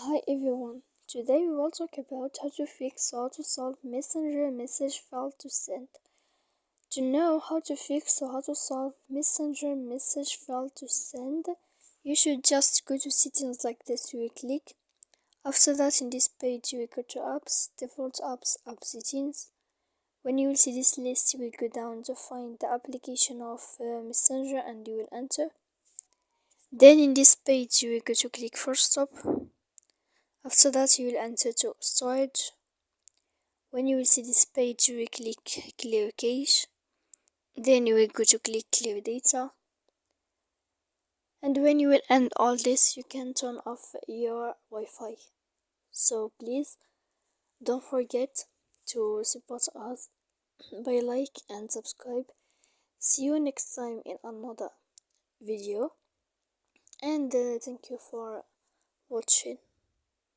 Hi everyone, today we will talk about how to fix or how to solve Messenger message failed to send. To know how to fix or how to solve Messenger message failed to send, you should just go to settings like this. You will click. After that, in this page, you will go to apps, default apps, app settings. When you will see this list, you will go down to find the application of Messenger and you will enter. Then in this page, you will go to click force stop. After that, you will enter to storage. When you will see this page, you will click clear cache. Then you will go to click clear data. And when you will end all this, you can turn off your Wi-Fi. So please don't forget to support us by like and subscribe. See you next time in another video. And thank you for watching.